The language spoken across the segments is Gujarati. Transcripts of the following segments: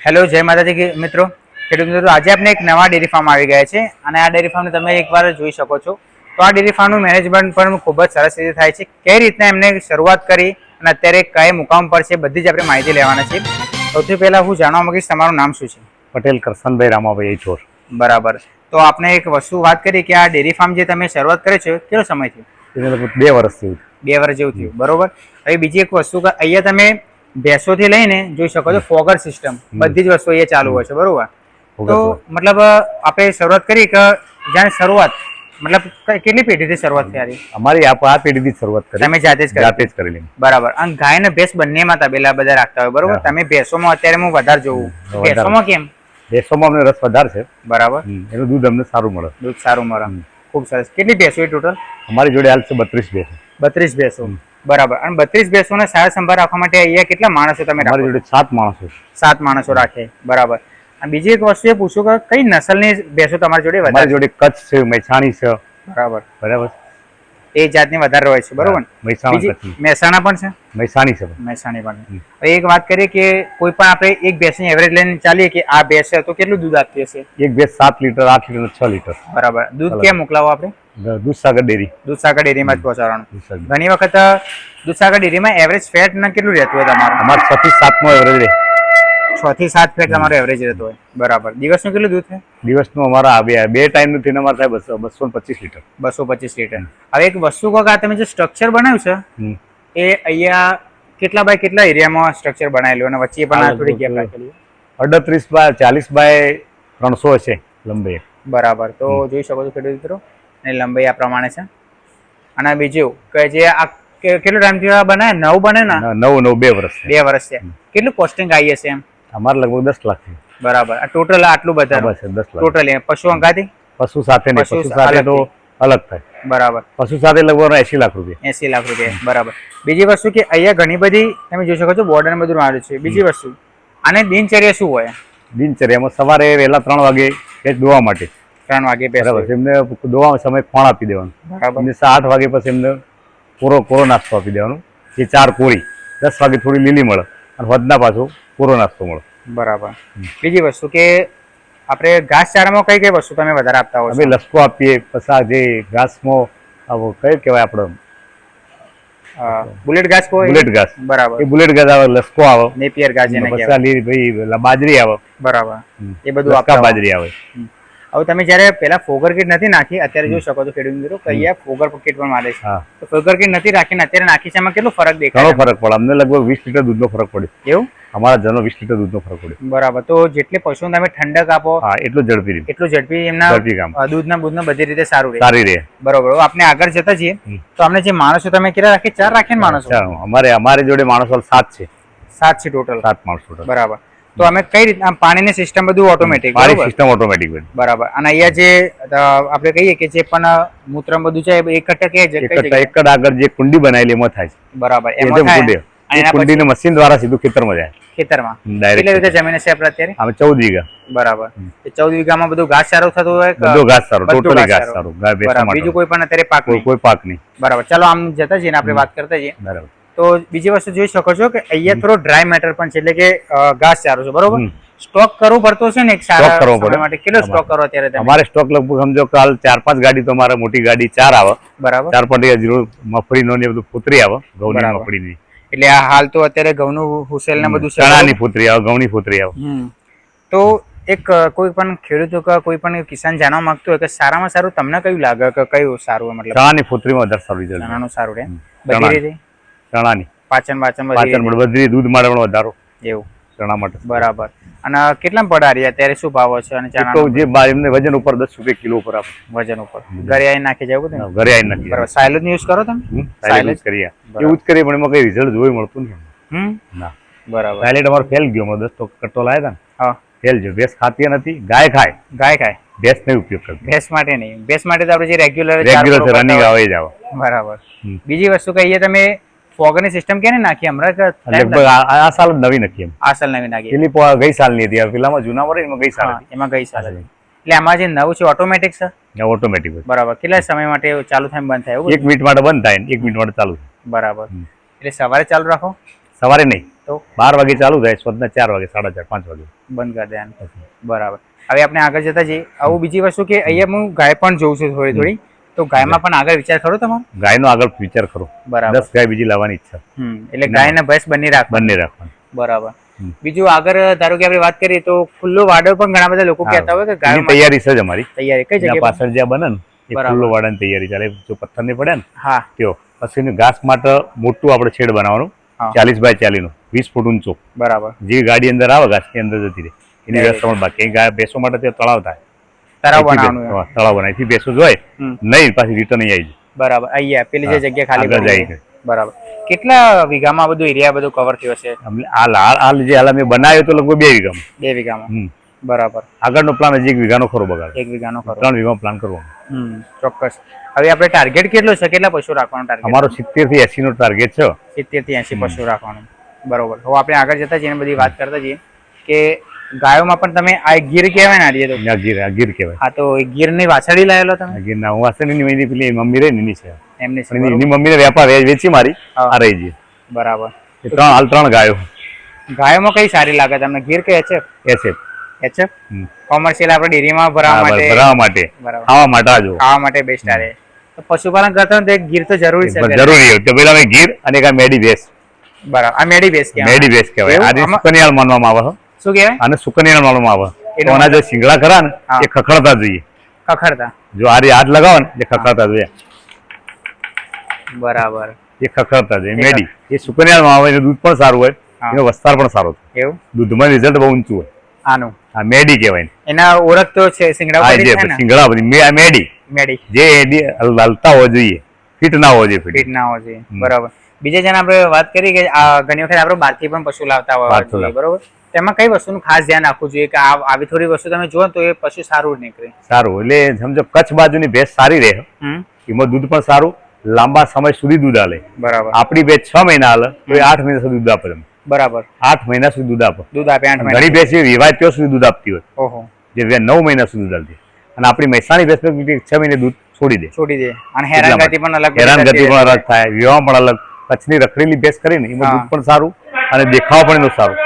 હેલો, જય માતાજી મિત્રો. ખેડૂત મિત્રો, આજે આપણે એક નવા ડેરી ફાર્મ આવી ગયા છે અને આ ડેરી ફાર્મને તમે એકવાર જોઈ શકો છો. તો આ ડેરી ફાર્મનું મેનેજમેન્ટ પણ ખૂબ જ સરસ રીતે થાય છે. કઈ રીતના એમને શરૂઆત કરી અને અત્યારે કયા મુકામ પર છે બધી જ આપણે માહિતી લેવાના છે. સૌથી પહેલા હું જાણવા માંગીશ, તમારું નામ શું છે? પટેલ કરશનભાઈ રામાભાઈ ચોર. બરાબર. તો આપણે એક વસ્તુ વાત કરી કે આ ડેરી ફાર્મ જે તમે શરૂઆત કરી છે કેટલો સમય થયો? એને લગભગ 2 વર્ષ થયું. 2 વર્ષ જેવું થયું. બરોબર. હવે બીજી એક વસ્તુ કે અહીંયા તમે ભેંસોથી લઈને જોઈ શકો છો ફોગર સિસ્ટમ બધી જ વસ્તુ અહીંયા ચાલુ હોય છે. બરોબર. તો મતલબ આપણે શરૂઆત કરી કે જ્યાં શરૂઆત મતલબ કેટલી પેઢીથી શરૂઆત થઈ? અમારી આ પેઢીથી શરૂઆત કરી. તમે જાતે જ કરી? બરાબર. અને ગાય ને ભેંસ બંનેમાં તબેલા બધા રાખતા હોય. બરોબર. તમે ભેંસોમાં અત્યારે હું વધારે જોઉં, ભેંસોમાં કેમ? ભેંસોમાં અમને રસ વધારે છે. બરાબર. એનું દૂધ અમને સારું મળે. દૂધ સારું મળે. ખૂબ સરસ. કેટલી ભેંસો ટોટલ અમારી જોડે હાલ છે? 32 ભેંસો. 32 ભેંસો. બરાબર. અને 32 ભેંસોને સારા સંભાળ રાખવા માટે અહીંયા કેટલા માણસો તમે રાખો? અમારી જોડે 7 માણસો. 7 માણસો રાખે. બરાબર. અને બીજી એક વસ્તુ એ પૂછું કે કઈ નસલની ભેંસો તમારી જોડે વધારે? અમારી જોડે કચ્છ છે, મહેસાણી છે. બરાબર. બરાબર. એ જાતની વધારે હોય છે. બરોબર. મહેસાણા પણ છે? મહેસાણી છે. મહેસાણી પણ. એક વાત કરીએ કે કોઈ પણ આપણે એક ભેંસની એવરેજ લઈને ચાલીએ કે આ ભેંસ છે તો કેટલું દૂધ આપતી હશે? એક ભેંસ 7 લીટર, 8 લીટર, 6 લીટર. બરાબર. દૂધ ક્યાં મોકલાવો આપણે? દૂધસાગર ડેરી. દૂધસાગર ડેરીમાં જ પહોંચાડવાનું. ઘણી વખત દૂધસાગર ડેરીમાં એવરેજ ફેટ ના કેટલું રહેતું હોય તમારું? અમારે 6 થી 7 નો એવરેજ રહે. 6 થી 7 ફેટ તમારો એવરેજ રહેતો હોય. બરાબર. દિવસનું કેટલું દૂધ થાય? દિવસનું અમારા બે ટાઈમનું થઈને અમારે થાય 225 લીટર. 225 લીટર. હવે એક વસ્તુ કહો કે આ તમે જે સ્ટ્રક્ચર બનાવ્યું છે એ અહીંયા કેટલા બાય કેટલા એરિયામાં સ્ટ્રક્ચર બનાવેલું અને વચ્ચે પણ થોડી ગેપ રાખેલી? 38 બાય 40 બાય 300 હશે લંબાઈ. બરાબર. તો જોઈ શકો છો ખેડૂત મિત્રો, અને લંબાઈ આ પ્રમાણે છે. અને બીજું કે જે આ કેટલો ટાઈમથી બને? નવું બને ને? નવું 2 વર્ષ. 2 વર્ષ છે. કેટલું કોસ્ટિંગ આવી હશે એમ? અમારે લગભગ 10 લાખ છે. બરાબર. આ ટોટલ આટલું બધા? 10 લાખ ટોટલ. પશુ અંગાથી? પશુ સાથે નહીં, પશુ સાથે તો અલગ થાય. બરાબર. પશુ સાથે લગભગ 80 લાખ રૂપિયા. 80 લાખ રૂપિયા. બરાબર. બીજી વસ્તુ કે અહીંયા ઘણી બધી તમે જોઈ શકો છો બોર્ડર બધું આવ્યું છે. બીજી વસ્તુ આને દિનચર્યા શું હોય? દિનચર્યામાં સવારે વહેલા 3 વાગે ભેંસ દોવા માટે. 3 વાગે બરાબર. એમને દોવા સમય ખોણ આપી દેવાનું. બરાબર. એમને 8 વાગે પછી એમને કોરો નાસ્તો આપી દેવાનો. એ 4 કોરી, 10 વાગે થોડી લીલી મળે અને વધના પાછો કોરો નાસ્તો મળે. બરાબર. બીજી વસ્તુ કે આપણે ઘાસચારામાં કઈ કઈ વસ્તુ તમે વધારે આપતા હોય? અમે લસકો આપીએ, પછી જે ઘાસમાં કયું કહેવાય આપણે બુલેટ ઘાસ? બુલેટ ઘાસ. બરાબર. એ બુલેટ ઘાસ આવે, લસકો આવે, નેપિયર ઘાસ જેને કહેવાય. ભાઈ બાજરી આવે. બરાબર. એ બધું આપતા બાજરી આવે. હવે તમે જયારે પેલા ફોગર કીટ નથી નાખી, અત્યારે જોઈ શકો છો ખેડૂત મિત્રો કે અહીંયા ફોગર કીટ પણ મારે છે. તો ફોગર કીટ નથી રાખીને અત્યારે નાખી છે, એમાં કેટલો ફરક દેખાય? ઘણો ફરક પડે. અમને લગભગ 20 લીટર દૂધનો ફરક પડે. એવું? અમારા જનો 20 લીટર દૂધનો ફરક પડે. બરાબર. તો જેટલે પશુને તમે ઠંડક આપો એટલું ઝડપી એમના દૂધના બધી રીતે સારું રહે. સારી રહે. બરોબર. આપણે આગળ જતા છીએ તો આપણે જે માણસો તમે કેટલા રાખી? 4 રાખીને માણસો? અમારી જોડે માણસો 7 છે. 7 છે ટોટલ? 7 માણસો. બરાબર. તો અમે કઈ રીતના પાણીની સિસ્ટમ બધું ઓટોમેટિક? System automatic. બરાબર. અને અહીંયા જે આપણે કહીએ કે જે પણ મૂત્ર બધું છે એક જ આગળ જે કુંડી બનાવેલી એમાં થાય છે. બરાબર. એમાં થાય. કુંડીને મશીન દ્વારા સીધું ખેતરમાં જાય. ખેતરમાં કેટલી રીતે જમીન છે આપણે અત્યારે? અમે 14 વીઘા. બરાબર. 14 વીઘામાં બધું ઘાસ સારું થતું હોય? બધું ઘાસ સારું, ટોટલી ઘાસ સારું. બીજું કોઈ પણ અત્યારે પાક કોઈ પાક નહીં. બરાબર. ચાલો આમ જતા જઈએ આપણે વાત કરતા જઈએ. બરાબર. તો બીજી વસ્તુ જોઈ શકો છો કે અહીંયા થોડો ડ્રાય મેટર પણ છે, એટલે કે ઘાસ ચારો છે. બરોબર. સ્ટોક કરવું પડતો છે ને એક સારા સમય માટે? કેટલો સ્ટોક કરો અત્યારે? અમારે સ્ટોક લગભગ સમજો કાલ 4-5 ગાડી તો અમારે મોટી ગાડી 4 આવે. બરાબર. 4 મગફળીનો ને બધું ફૂતરી આવે, ઘઉંની મગફળીની. એટલે આ હાલ તો અત્યારે ઘઉંનું હુસેલ ને બધું ચણાની ફૂતરી આવે, ઘઉંની ફૂતરી આવે. તો એક કોઈ પણ ખેડૂતો કે કોઈ પણ કિસાન જાણવા માંગતો હોય કે સારામાં સારું તમને કયું લાગે કે કયું સારું? મતલબ ચણાની ફૂતરીમાં વધારે સારું છે. ચણાનું સારું રહે બધી રીતે? ચણાની પાચન બધી દૂધ માટે પણ વધારો એવું ચણા માટે. બરાબર. અને કેટલા પડારી અત્યારે શું ભાવ છે? અને ચણા જે એમને વજન ઉપર 10 રૂપિયા કિલો ઉપર આપે. વજન ઉપર ઘરે આવીને નાખી જાય? ઘરે આવીને નાખી. બરાબર. સાયલેજ યુઝ કરો તમે? સાયલેજ કરીએ. એવું જ કરીએ પણ એમાં કઈ રિઝલ્ટ જોઈ મળતું નથી. ના. બરાબર. સાયલેજ અમારો ફેલ ગયો. અમારો 10 કટ્ટો લાવ્યા હતા. હા. ફેલ ગયો. ભેંસ ખાતી નથી. ગાય ખાય. ભેંસ નહીં ઉપયોગ કરતી. ભેંસ માટે નહીં. ભેંસ માટે તો આપણે જે રેગ્યુલર રનિંગ આવે જ આવે. બરાબર. બીજી વસ્તુ કહીએ તમે ફોગરની સિસ્ટમ કેને નાખી હમણાં? લગભગ આ સાલ નવી નાખી. આ સાલ નવી નાખી. પેલી ગઈ સાલ ની હતી. પેલામાં જૂના વર્ષ એમાં ગઈ સાલ. એમાં ગઈ સાલ. એટલે આમાં જે નવું છે ઓટોમેટિક છે? ઓટોમેટિક. બરાબર. કેટલા સમય માટે ચાલુ થાય બંધ થાય? 1 મિનિટ માટે બંધ થાય, 1 મિનિટ માટે ચાલુ થાય. બરાબર. એટલે સવારે ચાલુ રાખો? સવારે નહીં, તો 12 વાગે ચાલુ થાય, શોધના 4 વાગે, 4:30, 5 વાગે બંધ કરી દેવાનું. બરાબર. હવે આપણે આગળ જતા જઈએ. આવું બીજી વસ્તુ કે અહીંયા હું ગાય પણ જોઉં છું થોડી, તો ગાયમાં પણ આગળ વિચાર ખરો તમારો? ગાયનો આગળ વિચાર ખરો. બરાબર. 10 ગાય બીજી લાવવાની ઈચ્છા. એટલે ગાય ને ભેંસ બંને રાખવાની. બરાબર. બીજું આગળ ધારો કે આપણે વાત કરીએ તો ખુલ્લો વાડો પણ ઘણા બધા લોકો કહેતા હોય કે ગાય તૈયારી છે જ અમારી. તૈયારી કઈ જગ્યાએ પાછળ જ્યાં બને ને એ ખુલ્લો વાડાની તૈયારી ચાલે. જો પથ્થર નહીં પડે ને હા ત્યો પછી ઘાસ માટે મોટું આપણે છેડ બનાવવાનું, 40 બાય 40 નું, 20 ફૂટ ઊંચો. બરાબર. જે ગાડી અંદર આવે ઘાસ ની અંદર જતી રહે એની વ્યવસ્થા પણ બાકી. ગાય બેસો માટે ત્યાં તળાવ થાય, તળાવ બનાવવાનું, તળાવ બનાવી થી બેસો જોય નહીં પાછી રિટર્ન આવી જાય. બરાબર. અહીંયા પેલી જે જગ્યા ખાલી આગળ જાય. બરાબર. કેટલા વીઘામાં બધું એરિયા બધું કવર થયો છે? હાલ જે હાલ અમે બનાવ્યો તો લગભગ 2 વીઘામાં. 2 વીઘામાં. બરાબર. આગળનો પ્લાન હજી 1 વીઘાનો ખરો બગાડ. 1 વીઘાનો ખરો. 3 વીઘાનો પ્લાન કરવાનો. ચોક્કસ. હવે આપણે ટાર્ગેટ કેટલો છે? કેટલા પશુ રાખવાનો ટાર્ગેટ? અમારો 70 થી 80 નો ટાર્ગેટ છે. 70 થી 80 પશુ રાખવાનું. બરોબર. હવે આપણે આગળ જતા જઈએ બધી વાત કરતા જઈએ કે ગાયોમાં પણ તમે આ ગીર કહેવાય ને? ગીર કહેવાય. હા, તો ગીર ની વાછડી લાયેલો તમે? ગીર ના હું વાછડી પેલી મમ્મી રહી એની છે. એમની છે. એની મમ્મીને વેપાર વેચી મારી આ રહી છે. બરાબર. હાલ 3 ગાયો. ગાયોમાં કઈ સારી લાગે તમને, ગીર કે એચએફ? એચએફ કોમર્શિયલ આપણે ડેરીમાં ભરાવા માટે ખાવા માટે બેસ્ટ આવે. તો પશુપાલન કરતા હોય તો ગીર તો જરૂરી છે. જરૂરી તો પેલા અમે ગીર અને એક મેડી ભેંસ. બરાબર. આ મેડી ભેંસ કહેવાય. મેડી ભેંસ કહેવાય. આ સુકનિયાળ માનવામાં આવે. શું કહેવાય? આને સુકનિયાળ માનવામાં આવે. તો આના જે શિંગડા ખરા ને એ ખખડતા જોઈએ. ખખડતા? જો આ હાથ લગાવો ને એ ખખડતા જોઈએ. બરાબર. એ ખખડતા જોઈએ. મેડી એ સુકનિયાળ માં આવે. એનું દૂધ પણ સારું હોય, એનો વસ્તાર પણ સારો થાય. એવું? દૂધમાં રિઝલ્ટ બહુ ઊંચું હોય. આનું આ મેડી કહેવાય. એના ઓળખ તો છે શિંગડા બધી મેડી જે હલતા હોવો જોઈએ, ફિટ ના હોવો જોઈએ. ફિટ ના હોવો જોઈએ. બરાબર. બીજા જણા આપણે વાત કરી કે ઘણી વખત આપણે બહારથી પણ પશુ લાવતા હોય, બરોબર, તેમાં કઈ વસ્તુનું ખાસ ધ્યાન રાખવું જોઈએ કે આવી થોડી વસ્તુ તમે જુઓ તો એ પશુ સારું નીકળે? સારું એટલે સમજો કચ્છ બાજુની ભેંસ સારી રહે, એમાં દૂધ પણ સારું, લાંબા સમય સુધી દૂધ આલે. બરાબર. આપણી ભેંસ 6 મહિના આલે તો એ 8 મહિના સુધી દૂધ આપે. બરાબર. 8 મહિના સુધી દૂધ આપે. 8 મહિના. ઘણી ભેંસ વિવાહ ત્યાં સુધી દૂધ આપતી હોય. ઓહો. જે 9 મહિના સુધી દૂધ આપતી. અને આપણી મહેસાણી ભેંસ 6 મહિને દૂધ છોડી દે. અને હેરાનગતિ પણ અલગ થાય, વિવાહ પણ અલગ. કચ્છની રખડેલી ભેંસ કરીને એમાં દૂધ પણ સારું અને દેખાવ પણ એનું સારું.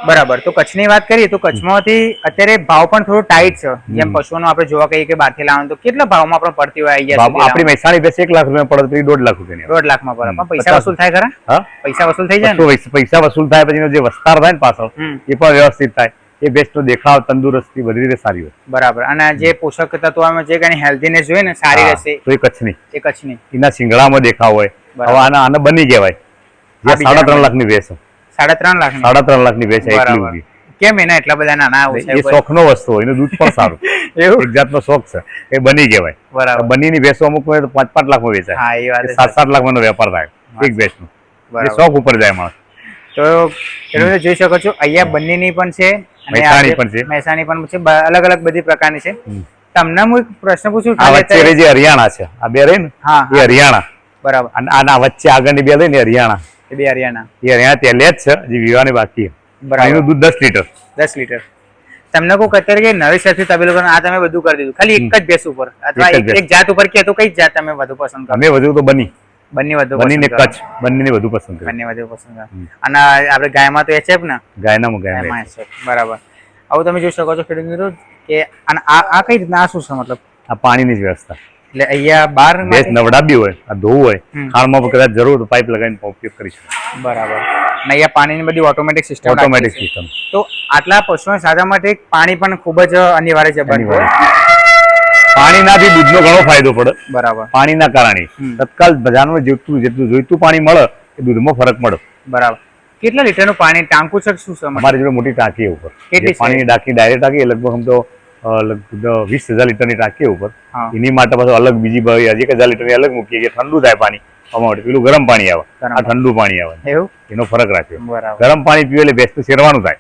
બરાબર. તો કચ્છની વાત કરીએ તો કચ્છમાંથી અત્યારે ભાવ પણ થોડો ટાઈટ છે. જેમ પશુઓનો આપણે જોવા કહીએ કે બહારથી લાવવાનું તો કેટલા ભાવમાં પણ પડતી હોય? આપણી મહેસાણી ભેંસ 1 લાખ રૂપિયા પડે તો 1.5 લાખ રૂપિયા. 1.5 લાખમાં પડે. પણ પૈસા વસૂલ થાય ખરા? હા, પૈસા વસૂલ થઈ જાય. પૈસા વસૂલ થાય પછી જે વસ્તાર થાય ને પાછળ એ પણ વ્યવસ્થિત થાય. એ ભેંસનો દેખાવ, તંદુરસ્તી બધી રીતે સારી હોય. બરાબર. અને જે પોષક તત્વોમાં જે કઈ હેલ્ધીનેસ જોઈએ ને સારી રહેશે તો એ કચ્છની એના શિંગડામાં દેખાવ હોય. હવે આને બની કહેવાય. જે 3.5 લાખની ભેંસ. 3.5 લાખની ભેંસ એટલી. કેમ એના એટલા બધા નાના? એ શોખનો વસ્તુ હોય, એનું દૂધ પણ સારું. એવું એક જાતનો શોખ છે, એ બની કહેવાય. બરાબર. બનીની ભેંસો અમુક 5-5 લાખમાં વેચાય. હા, એ વાત 7-7 લાખમાં વેપાર થાય એક ભેંસનો. એ શોખ ઉપર જાય માણસ. તો એટલે જોઈ શકો છો અહીંયા બંનેની પણ છે, મહેસાણી પણ છે, અલગ અલગ બધી પ્રકારની છે. તમને હું એક પ્રશ્ન પૂછું, આ વચ્ચે જે હરિયાણા છે, આ બે રહી ને, એ હરિયાણા. બરાબર. અને આના વચ્ચે આગળની બે રહી ને હરિયાણા. એ બે હરિયાણા. એ હરિયાણા તેલે જ છે, જે વિવાની બાકી છે. બરાબર. એનું દૂધ 10 લીટર. 10 લીટર. તમને કોઈ અત્યારે કે નવી સરથી તબેલો આ તમે બધું કરી દીધું ખાલી એક જ ભેંસ ઉપર અથવા એક જાત ઉપર કે તો કઈ જાત તમે વધુ પસંદ કરો? અમે વધુ તો બંને કચ્છ બંનેની વધુ પસંદ કરે. અને આપણે ગાયમાં તો એચએફ ને? ગાયમાં એચએફ. બરાબર. આવું તમે જોઈ શકો છો ખેડૂત મિત્રો કે આ કઈ રીતના શું છે? મતલબ આ પાણીની જ વ્યવસ્થા. એટલે અહીંયા બહાર ભેંસ નવડાવી હોય, આ ધોવું હોય, ખાણમાં કદાચ જરૂર તો પાઇપ લગાવીને ઉપયોગ કરી શકે. બરાબર. અને અહીંયા પાણીની બધી ઓટોમેટિક સિસ્ટમ. તો આટલા પશુઓને સાધવા માટે પાણી પણ ખૂબ જ અનિવાર્ય છે. પાણીનાથી દૂધનો ઘણો ફાયદો પડે. બરાબર. પાણીના કારણે તત્કાલ બજારમાં જેટલું જોઈતું પાણી મળે એ દૂધમાં ફરક મળે. બરાબર. કેટલા લીટરનું પાણી ટાંકું છે? શું છે અમારી જોડે? મોટી ટાંકી ઉપર પાણીની ટાંકી ડાયરેક્ટ ટાંકી લગભગ આમ તો લગભગ 20,000 લીટરની ટાંકી ઉપર. એની માટે પાછું અલગ બીજી 1,000 લીટરની અલગ મૂકીએ કે ઠંડુ થાય પાણી. અમારે પેલું ગરમ પાણી આવે, આ ઠંડુ પાણી આવે. એવું? એનો ફરક રાખ્યો. ગરમ પાણી પીવે એટલે ભેંસ તો શેરવાનું થાય.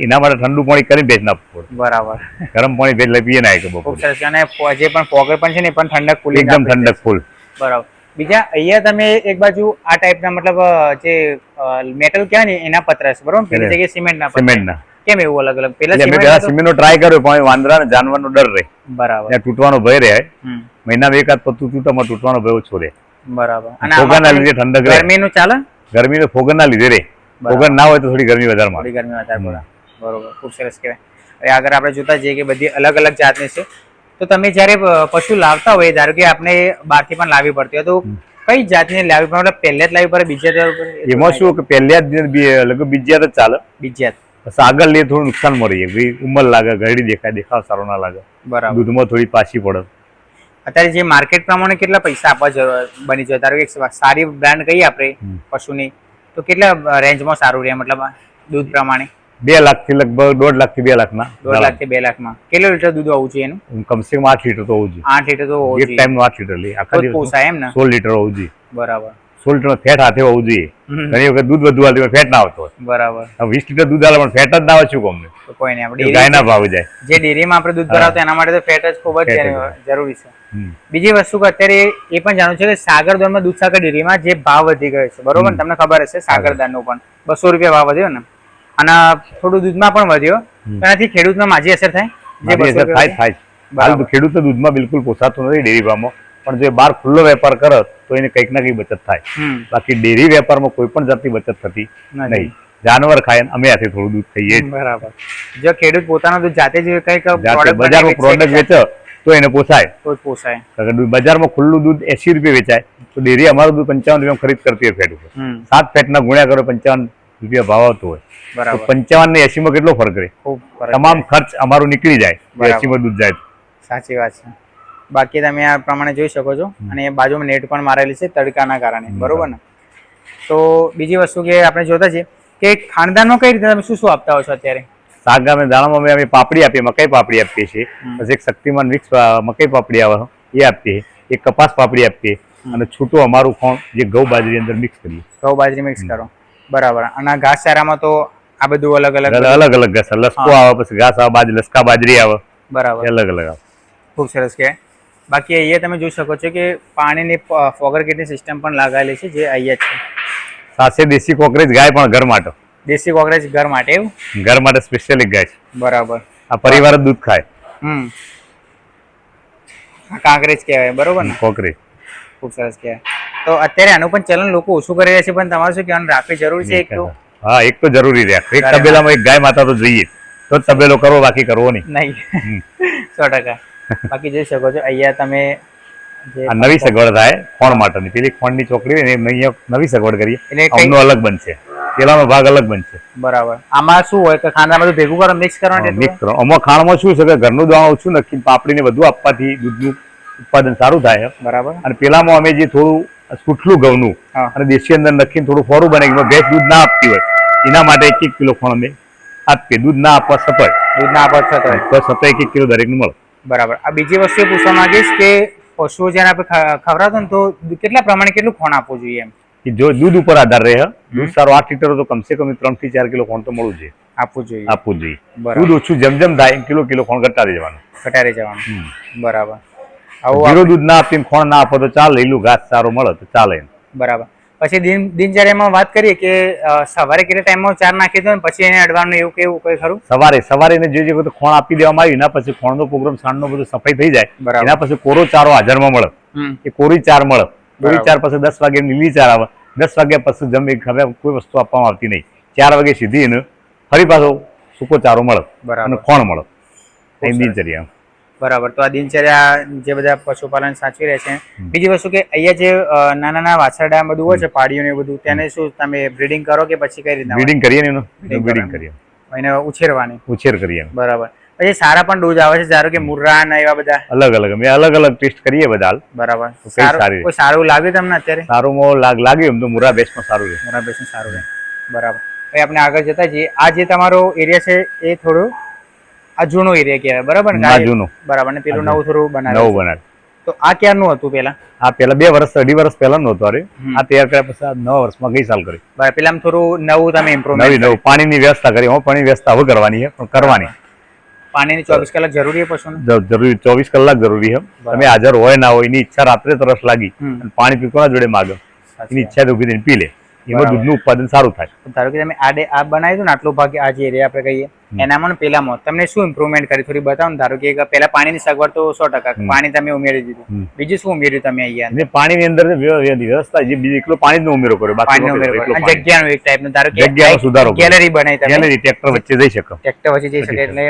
એના માટે ઠંડુ પાણી કરીને ભેંસ ના પડે. બરાબર. ગરમ પાણી ભેંસ પીએ ના કે બપોર. અને જે પણ પોગર પણ છે ને પણ ઠંડક ફૂલ, એકદમ ઠંડક ફૂલ. બરાબર. બીજા અહીંયા તમે એક બાજુ આ ટાઈપના મતલબ જે મેટલ કહેવાય ને એના પતરા છે, બરોબર? પેલી જગ્યાએ સિમેન્ટના. કેમ એવું અલગ અલગ? પેલા સિમેન્ટનો ટ્રાય કર્યો પણ વાંદરા ને જાનવરનો ડર રહે. બરાબર. ત્યાં તૂટવાનો ભય રહે. મહિનામાં એકાદ પત્તું તૂટવામાં તૂટવાનો ભય ઓછો રહે. બરાબર. અને ફોગરના લીધે ઠંડક રહે. ગરમીનું ચાલે? ગરમીનું ફોગરના લીધે રહે. વગર ના હોય તો થોડી ગરમી વધારે મળે. થોડી ગરમી વધારે પડે. બરોબર, ખૂબ સરસ કહેવાય. હવે આગળ આપણે જોતા જઈએ કે બધી અલગ અલગ જાતની છે. તો તમે જ્યારે પશુ લાવતા હોય, ધારો કે આપણે બહારથી પણ લાવવી પડતી હોય, તો કઈ જાતની લાવવી પડે? મતલબ પહેલે જ લાવવી પડે, બીજા જ? એમાં શું કે પહેલા જ બીજા જ ચાલે, બીજા જ. પછી આગળ લે થોડું નુકસાન મળી જાય. ભાઈ ઉંમર લાગે, ઘરડી દેખાય, દેખાવ સારો ના લાગે, બરાબર. દૂધમાં થોડી પાછી પડે. અત્યારે જે માર્કેટ પ્રમાણે કેટલા પૈસા આપવા બની જાય? ધારો કે સારી બ્રાન્ડ કહીએ આપણે પશુની, તો કેટલા રેન્જમાં સારું રહે? મતલબ દૂધ પ્રમાણે 2 લાખથી લગભગ 1.5 લાખથી 2 લાખના. 1.5 લાખથી 2 લાખમાં કેટલું લીટર દૂધ હોવું જોઈએ એનું? કમસે કમ 8 લીટર તો હોવું જોઈએ. 8 લીટર તો હોવું એક જોઈએ. ટાઈમનું 8 લીટર લે. આખા દિવસ પોસાય એમ ને? 16 લીટર હોવું જોઈએ. બરાબર. 16 લીટર ફેટ હાથે હોવું જોઈએ. ઘણી વખત દૂધ વધુ હાલતી ફેટ ના આવતો હોય. બરાબર. 20 લીટર દૂધ હાલે પણ ફેટ જ ના આવે, શું કોમ તો કોઈ નહીં, આપણે ગાયના ભાવ જાય. જે ડેરીમાં આપણે દૂધ ભરાવતા એના માટે તો ફેટ જ ખૂબ જ જરૂરી છે. બીજી વસ્તુ કે અત્યારે એ પણ જાણવું છે કે સાગરદાનમાં દૂધ સાગર ડેરીમાં જે ભાવ વધી ગયો છે, બરોબર? તમને ખબર હશે સાગરદાનનો પણ 200 રૂપિયા ભાવ વધ્યો ને, અને થોડું દૂધમાં પણ વધ્યો. એનાથી ખેડૂતમાં માજી અસર થાય? થાય. હાલ ખેડૂત દૂધમાં બિલકુલ પોસાતું નથી ડેરી ભાવમાં, પણ જો બહાર ખુલ્લો વેપાર કરે તો એને કંઈક ના કંઈક બચત થાય. બાકી ડેરી વેપારમાં કોઈ પણ જાતની બચત થતી નહીં. જાનવર ખાય ને અમે હાથે થોડું દૂધ ખાઈએ. બરાબર. જો ખેડૂત પોતાનું દૂધ જાતે જ કંઈક બજારમાં પ્રોડક્ટ વેચે તો એને પોસાય. તો જ પોસાય. બજારમાં ખુલ્લું દૂધ 80 રૂપિયા વેચાય, તો ડેરી અમારું દૂધ 55 રૂપિયા ખરીદ કરતી હોય ફેટ ઉપર. 7 ફેટના ગુણ્યા કરો 55 રૂપિયા ભાવ આવતો હોય, તો 55 ને 80 માં કેટલો ફરક રહે? તમામ ખર્ચ અમારું નીકળી જાય 80 માં દૂધ જાય. સાચી વાત છે. બાકી તમે આ પ્રમાણે જોઈ શકો છો, અને બાજુમાં નેટ પણ મારેલી છે તડકાના કારણે, બરોબર ને? તો બીજી વસ્તુ કે આપણે જોતા છીએ કે ખાનદાનમાં કઈ રીતે તમે શું શું આપતા હો છો અત્યારે? શાક અમે દાણામાં અમે પાપડી આપીએ, મકાઈ પાપડી આપીએ છીએ. પછી એક શક્તિમાન મિક્સ મકાઈ પાપડી આવે એ આપીએ, એક કપાસ પાપડી આપીએ, અને છૂટું અમારું ખોણ જે ઘઉં બાજરી અંદર મિક્સ કરીએ. ઘઉં બાજરી મિક્સ કરો, બરાબર. અને ઘાસચારામાં તો આ બધું અલગ અલગ ઘાસ, લસકો આવે, પછી ઘાસ આવે, લસકા બાજરી આવે, બરાબર, અલગ અલગ આવે. ખૂબ સરસ કે. બાકી અહીંયા તમે જોઈ શકો છો કે પાણીની ફોગર કીટની સિસ્ટમ પણ લગાવેલી છે, જે અહીંયા છે. સાથે દેશી કોકરેજ ગાય પણ ઘર માટે. દેશી કોકરેજ ઘર માટે? એવું ઘર માટે સ્પેશિયલ એક ગાય છે. બરાબર. આ પરિવાર જ દૂધ ખાય. કાંકરેજ કહેવાય, બરોબર ને? કોકરેજ. ખૂબ સરસ કહેવાય. તો અત્યારે આનું પણ ચલન લોકો ઓછું કરી રહ્યા છે, પણ તમારે શું કહેવાનું, રાખવી જરૂરી છે? એક તો હા, એક તો જરૂરી રાખે. એક તબેલામાં એક ગાય માતા તો જોઈએ, તો તબેલો કરવો, બાકી કરવો નહીં. 100%. બાકી જોઈ શકો છો અહીંયા તમે નવી સગવડ થાય ખોણ માટેની. પેલી ખોણની ચોકડી હોય ને અહીંયા નવી સગવડ કરીએ, એટલે અલગ બનશે, પેલાનો ભાગ અલગ બનશે. બરાબર. આમાં શું હોય કે ખાંડા બધું ભેગું કરો, મિક્સ કરવાનું? મિક્સ કરો. આમાં ખાણમાં શું છે કે ઘરનું દાણું ઓછું નાખીને પાપડીને વધુ આપવાથી દૂધનું ઉત્પાદન સારું થાય. બરાબર. અને પેલામાં અમે જે થોડું સુટલું ઘઉંનું અને દેશી અંદર નાખીને થોડું ફોરું બનાવી, ભેંસ દૂધ ના આપતી હોય એના માટે 1 કિલો ખોણ અમે આપીએ. દૂધ ના આપવા સતોય, દૂધ ના આપવા સતોય, તો સતોય 1 કિલો દરેકને મળે. બરાબર. આ બીજી વસ્તુ પૂછવા માંગીશ કે પશુઓ જ્યારે આપણે ખવડાવતો ને તો કેટલા પ્રમાણે કેટલું ખોણ આપવું જોઈએ એમ? જો દૂધ ઉપર આધાર રહે. દૂધ સારું 8 લીટર તો કમસે કમ 3 થી 4 કિલો ખોણ તો મળવું જોઈએ, આપવું જોઈએ. દૂધ ઓછું જેમ જેમ થાય કિલો ખોણ ઘટાડી જવાનું. બરાબર. જીરો દૂધ ના આપીને ખોણ ના આપો તો ચાલે, લીલું ઘાસ સારું મળે તો ચાલે. બરાબર. પછી દિનચર્યામાં વાત કરીએ કે સવારે કેટલા ટાઈમમાં ચાર નાખી દો, પછી એને અડવાનું એવું કેવું કઈ ખરું? સવારે જે ખોણ આપી દેવામાં આવ્યું એના પછી ખોણનો પ્રોગ્રામ સાંજનો બધું સફાઈ થઈ જાય, એના પછી કોરો ચારો હાજરમાં મળે, એ કોરી ચાર મળે. કોરી ચાર પછી 10 વાગે લીલી ચાર આવે. 10 વાગ્યા પછી જમે હવે કોઈ વસ્તુ આપવામાં આવતી નહીં. 4 વાગે સીધી એને ફરી પાછો સૂકો ચારો મળે અને ખોણ મળે. દિનચર્યા. બરાબર. તો આ દિનચર્યા જે બધા પશુપાલન સાચવી રહે છે. બીજી વસ્તુ કે અહીંયા જે નાના નાના વાછરડા બધું હોય છે, પાડીઓ ને બધું, તેને શું તમે બ્રીડિંગ કરો કે પછી કઈ રીતના? બ્રીડિંગ કરીએ ને, બ્રીડિંગ કરીએ, એને ઉછેર કરીએ. બરાબર. પછી સારા પણ ડોઝ આવે છે, ધારો કે મુર્રા ને એવા બધા અલગ અલગ ટેસ્ટ કરીએ બધા. બરાબર. કોઈ સારું લાગ્યું તમને અત્યારે? સારું લાગ્યું એમ તો મુર્રા બેસ્ટમાં સારું રહે. મુર્રા બેસ્ટમાં સારું રહે. બરાબર. હવે આપણે આગળ જતા જઈએ. આ જે તમારો એરિયા છે એ થોડું આ જૂનો એરિયા કહેવાય, બરાબર ને? જૂનો. બરાબર. ને પેલું નવું થોડું બનાવ્યું. તો આ ક્યારનું હતું પેલા? આ પેલા 2 વર્ષ 2.5 વર્ષ પહેલા નું હતું. આ તૈયાર કર્યા પછી 9 વર્ષમાં ગઈ સાલ કરી. પેલા થોડું નવું તમે ઇમ્પ્રુવમેન્ટ, નવું પાણીની વ્યવસ્થા કરી. પાણીની વ્યવસ્થા હવે કરવાની છે, પણ કરવાની. પાણીની 24 કલાક જરૂરી છે પશુને? જરૂરી, 24 કલાક જરૂરી છે. તમે હાજર હોય ના હોય, એની ઈચ્છા રાત્રે તરસ લાગી પાણી પીકોના જોડે માગે, એની ઈચ્છા ઉભી પી લે, એમાં દૂધનું ઉત્પાદન સારું થાય. ધારો કે તમે આ બનાવી દો ને આટલો ભાગ, આ જે એરિયા આપણે કહીએ, એનામાં ને પેલામાં તમને શું ઇમ્પ્રુવમેન્ટ કરી થોડી બતાવો ને. ધારો કે પેલા પાણીની સગવડ તો 100%, પાણી તમે ઉમેરી દીધું, બીજું શું ઉમેર્યું તમે અહીંયા? પાણીની અંદર વ્યવસ્થા જે બીજી એકલો પાણીનો ઉમેરો કર્યો, પાણીનો ઉમેરો કર્યો, જગ્યાનો એક ટાઈપનો, ધારો કે જગ્યાનો સુધારો, ગેલેરી બનાવી તમે, ગેલેરી ટ્રેક્ટર વચ્ચે જઈ શકે, ટ્રેક્ટર વચ્ચે જઈ શકે એટલે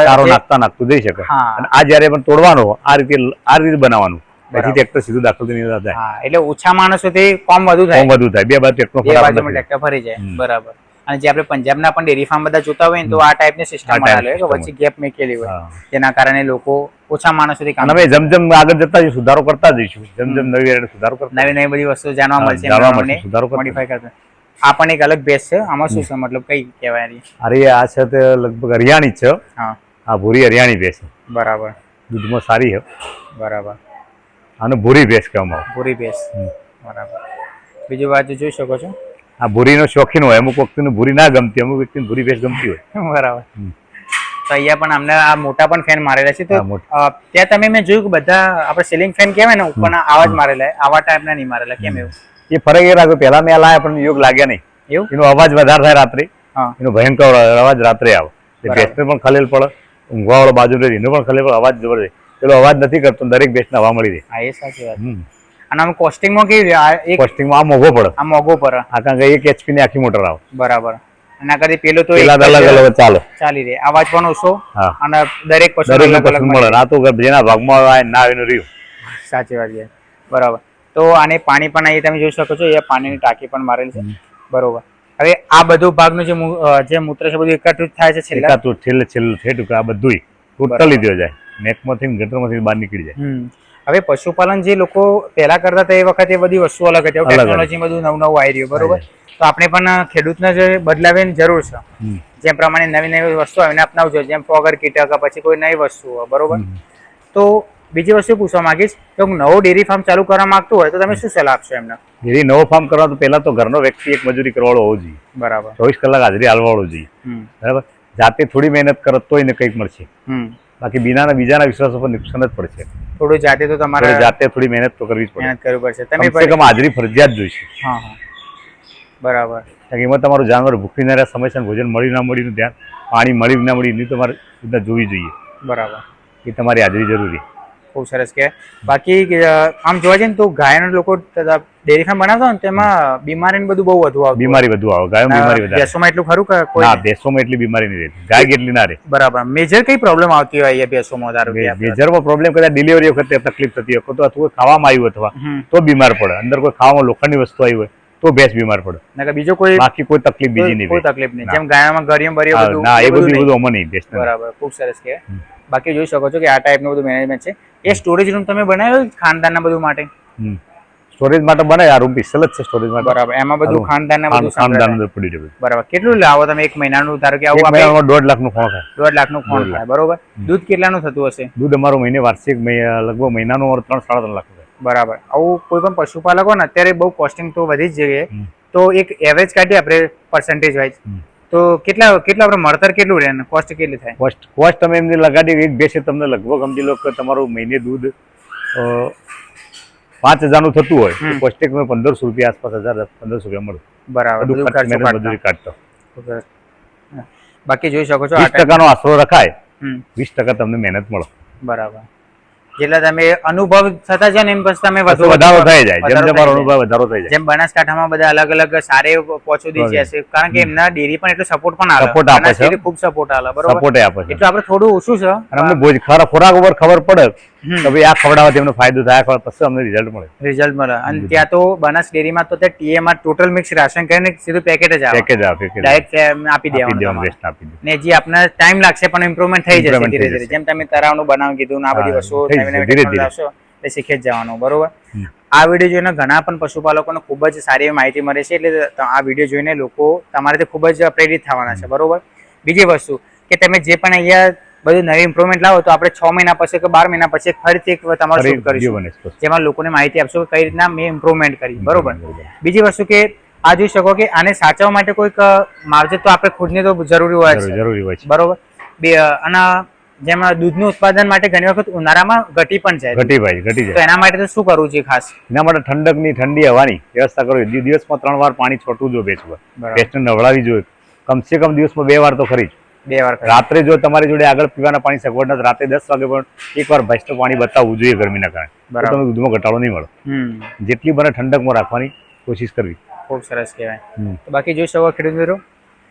તારો નાખતું જઈ શકે. અને આ જયારે પણ તોડવાનો આ રીતે બનાવવાનું, પછી ટ્રેક્ટર સીધું દાખલ થઈને થાય. હા, એટલે ઓછા માણસોથી કામ વધુ થાય, બે બાજુ ટ્રેક્ટર ફરી જાય. બરાબર. અને જે આપણે પંજાબના પણ ડેરી ફાર્મ બધા જોતા હોય ને, તો આ ટાઈપની સિસ્ટમ બનાવેલી હોય કે વચ્ચે ગેપ મૂકેલી હોય, જેના કારણે લોકો ઓછા માણસોથી કામ. અમે જેમ આગળ જતા જઈશું સુધારો કરતા જઈશું, જેમ નવી સુધારો કરતા, નવી બધી વસ્તુ જાણવા મળશે, મોડિફાઈ કરતા. આ પણ એક અલગ બેસ છે. આમાં શું છે, મતલબ કઈ કહેવાય? અરે આ છે તે લગભગ હરિયાણી છે. હા, આ ભૂરી હરિયાણી ભેંસ. બરાબર. દૂધમાં સારી છે. બરાબર. આને ભૂરી ભેંસ કહેવામાં આવે. ભૂરી ભેંસ. બરાબર. બીજી વાત જોઈ શકો છો, આ ભૂરીનો શોખીન હોય, અમુક વ્યક્તિને ભૂરી ના ગમતી, અમુક વ્યક્તિને ભૂરી ભેંસ ગમતી હોય. બરાબર. તો અહીંયા પણ અમને આ મોટા પણ ફેન મારેલા છે. તો ત્યાં તમે મેં જોયું કે બધા આપણે સીલિંગ ફેન કહેવાય ને, ઉપરના આવા જ મારેલા, આવા ટાઈપના નહીં મારેલા. કેમ એવું? એ ફરક એ લાગ્યો, પહેલા મેં લાયા પણ યોગ લાગ્યા નહીં. એવું? એનો અવાજ વધારે થાય રાત્રે, એનો ભયંકર અવાજ રાત્રે આવે, ભેંસને પણ ખલેલ પડે, ઊંઘવા વાળો બાજુ રહે એનો પણ ખલેલ પડે, અવાજ જબરદસ્ત. પેલો અવાજ નથી કરતો, દરેક ભેંસને હવા મળી રહે. હા, એ સાચી વાત. અને આમ કોસ્ટિંગમાં કેવી રહે? કોસ્ટિંગમાં આ મોંઘો પડે. આ મોંઘો પડે. આ કારણ કે 1 HP ની આખી મોટર આવે. બરાબર. એના કરતી પેલો તો અલગ અલગ ચાલી રહે, અવાજ પણ ઓછો, અને દરેક પશુ મળે. આ તો જેના ભાગમાં આવે ના એનું રહ્યું. સાચી વાત છે. બરાબર. તો આને પાણી પણ અહીં તમે જોઈ શકો છો, એ પાણીની ટાંકી પણ મારેલી છે. બરોબર. હવે આ બધું ભાગનું જે મૂત્ર છે બધું એકત્રિત થાય છે છેલ્લે આ બધું ટોટલી દો જાય, નેકમાંથી ગટરમાંથી બહાર નીકળી જાય. હવે પશુપાલન જે લોકો પહેલા કરતા હતા એ વખતે બધી વસ્તુ અલગ હતી, ટેકનોલોજી બધું નવું આવી રહ્યું. બરોબર. તો આપણે પણ ખેડૂતને જે બદલાવવાની જરૂર છે, જેમ પ્રમાણે નવી નવી વસ્તુ આવીને અપનાવજો, જેમ ફોગર કીટક પછી કોઈ નવી વસ્તુ. બરોબર. તો બીજી વસ્તુ પૂછવા માંગીશ કે નવો ડેરી ફાર્મ ચાલુ કરવા માંગતું હોય તો તમે શું સલાહ આપશો એમને? ડેરી નવો ફાર્મ કરવા તો પહેલા તો ઘરનો વ્યક્તિ એક મજૂરી કરવાળો હોવો જોઈએ. બરાબર. 24 કલાક હાજરી હાલવાળો જોઈએ. બરાબર. જાતે થોડી મહેનત કરત તો એને કંઈક મળશે, બાકી બીજાના વિશ્વાસ ઉપર નુકસાન જ પડશે. થોડું જાતે તો તમારે જાતે થોડી મહેનત તો કરવી જ પડે. મહેનત કરવી પડશે. તમે કમ સે કમ હાજરી ફરજિયાત જોઈશે. હા હા, બરાબર. એમાં તમારું જાનવર ભૂખી ના રહે, સમયસર ભોજન મળી ના મળીનું ધ્યાન, પાણી મળી ના મળી એની તમારે જોવી જોઈએ. બરાબર. એ તમારી હાજરી જરૂરી. ખૂબ સરસ કે. બાકી આમ જોવા જઈએ ને તો ગાયના લોકો ડેરી ફાર્મ બનાવતા હોય ને તેમાં બીમારી બધું બહુ વધુ આવે. બીમારી વધુ આવે, ગાયો બીમારી વધારે. ભેંસોમાં એટલું ખરું કે કોઈ? ના, ભેંસોમાં એટલી બીમારી નહીં રહેતી, ગાય કેટલી ના રહે. બરાબર. મેજર કઈ પ્રોબ્લેમ આવતી હોય અહીંયા ભેંસોમાં? ધારો કે મેજરમાં પ્રોબ્લેમ કદાચ ડિલિવરી વખતે તકલીફ થતી હોય, તો અથવા ખાવામાં આવ્યું અથવા તો બીમાર પડે, અંદર કોઈ ખાવામાં લોખંડની વસ્તુ આવી હોય તો ભેંસ બીમાર પડે. બીજો કોઈ બાકી કોઈ તકલીફ બીજી નહીં. કોઈ તકલીફ નહીં. જેમ ગાયમાં ગરિયમ બરિયમ બધું. ના, એ બધું આમાં નહીં. બરાબર. ખૂબ સરસ કે. બાકી જોઈ શકો છો કે આ ટાઈપનું બધું મેનેજમેન્ટ છે. એ સ્ટોરેજ રૂમ તમે બનાવ્યો ખાનદાનના બધું માટે? સ્ટોરેજ માટે બનાવ્યો. આ રૂમ સ્પેશિયલ જ છે સ્ટોરેજ માટે. બરાબર. એમાં બધું ખાનદાનના બધું ખાનદાન પડી રહ્યું. બરાબર. કેટલું લાવો તમે એક મહિનાનું? ધારો કે આવું આપણે 1.5 લાખનું ખોણ થાય. 1.5 લાખનું ખોણ થાય. બરોબર. દૂધ કેટલાનું થતું હશે? દૂધ અમારું મહિને વાર્ષિક લગભગ મહિનાનું 3-3.5 લાખ થાય. બરાબર. આવું કોઈ પણ પશુપાલક હોય ને અત્યારે બહુ કોસ્ટિંગ તો વધી જ જઈએ, તો એક એવરેજ કાઢીએ આપણે પર્સન્ટેજ વાઇઝ, તો કેટલા આપણે મળતર કેટલું રહે, કોસ્ટ કેટલી થાય? કોસ્ટ તમે એમને લગાડી એક બેસે તમને લગભગ સમજી લો કે તમારું મહિને દૂધ 5,000 નું થતું હોય, કોસ્ટેક 1,500 રૂપિયા આસપાસ, 1,500 રૂપિયા મળે. બરાબર. મજૂરી કાઢતો. બાકી જોઈ શકો છો 20% નો આશરો રખાય, 20% તમને મહેનત મળે. બરાબર. જેટલા તમે અનુભવ થતા જાય ને એમ પછી તમે વધારો થઈ જાય, જેમ તમારો અનુભવ વધારો થઈ જાય. જેમ બનાસકાંઠામાં બધા અલગ અલગ સારે પહોંચી દી છે, કારણ કે એમના ડેરી પણ એટલો સપોર્ટ પણ આવે, સપોર્ટ આપે છે, ખૂબ સપોર્ટ આવે. બરોબર. સપોર્ટ આપે છે. એટલે આપણે થોડું ઓછું છે, અને અમને ખોરાક ઉપર ખબર પડે કે ભાઈ આ ખવડાવવાથી એમનો ફાયદો થાય, પછી અમને રિઝલ્ટ મળે. અને ત્યાં તો બનાસ ડેરીમાં તો ટીએમઆર ટોટલ મિક્સ રાશન કરીને સીધું પેકેટ જ આવે, ડાયરેક્ટ આપી દેવાનું. ને જે આપને ટાઈમ લાગશે પણ ઇમ્પ્રુવમેન્ટ થઈ જશે ધીરે ધીરે. જેમ તમે તરાવનું બનાવી કીધું, આ બધી વસ્તુઓ એટલે શીખી જ જવાનું. બરોબર. આ વિડીયો જોઈને ઘણા પણ પશુપાલકોને ખૂબ જ સારી એવી માહિતી મળે છે, એટલે આ વિડીયો જોઈને લોકો તમારાથી ખૂબ જ પ્રેરિત થવાના છે. બરોબર. બીજી વસ્તુ કે તમે જે પણ અહીંયા બધું નવી ઇમ્પ્રુવમેન્ટ લાવો તો આપણે 6 મહિના પછી કે 12 મહિના પછી ફરીથી એક તમારું શૂટ કરીશું, જેમાં લોકોને માહિતી આપશો કે કઈ રીતના મેં ઇમ્પ્રુવમેન્ટ કરી. બરોબર. બીજી વસ્તુ કે આ જોઈ શકો કે આને સાચવવા માટે કોઈક માવજત તો આપણે ખુદની તો જરૂરી હોય છે. બરોબર. અને જેમાં દૂધનું ઉત્પાદન માટે ઘણી વખત ઉનાળામાં ઘટી પણ જાય, તો એના માટે તો શું કરવું છે ખાસ? એના માટે ઠંડી હવાની વ્યવસ્થા કરવી. દિવસમાં 3 વાર પાણી છોટવું જોઈએ, ભેંસને નવડાવી જોઈએ, કમસે કમ દિવસમાં 2 વાર તો ખરી જ. 2 વાર રાત્રે જો તમારી જોડે આગળ પીવાના પાણી સગવડ નથી, રાત્રે 10 વાગે પણ એકવાર ભેંસનું પાણી બતાવવું જોઈએ ગરમીના કારણે, તો તમને દૂધમાં ઘટાડો નહીં મળે. જેટલી બને ઠંડકમાં રાખવાની કોશિશ કરવી. ખૂબ સરસ કહેવાય. તો બાકી જોઈ શકો ખેડૂત મિત્રો,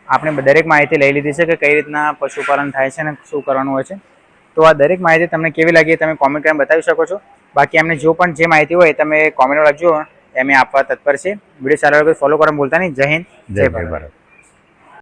આપણે દરેક માહિતી લઈ લીધી છે કે કઈ રીતના પશુપાલન થાય છે અને શું કરવાનું હોય છે. તો આ દરેક માહિતી તમને કેવી લાગી તમે કોમેન્ટ કરીને બતાવી શકો છો. બાકી એમને જો પણ જે માહિતી હોય તમે કોમેન્ટ લખજો, એમ આપવા તત્પર છે. વિડીયો સારો લાગે ફોલો કરવાનું ભૂલતા નહીં. જય હિન્દ, જય ભારત.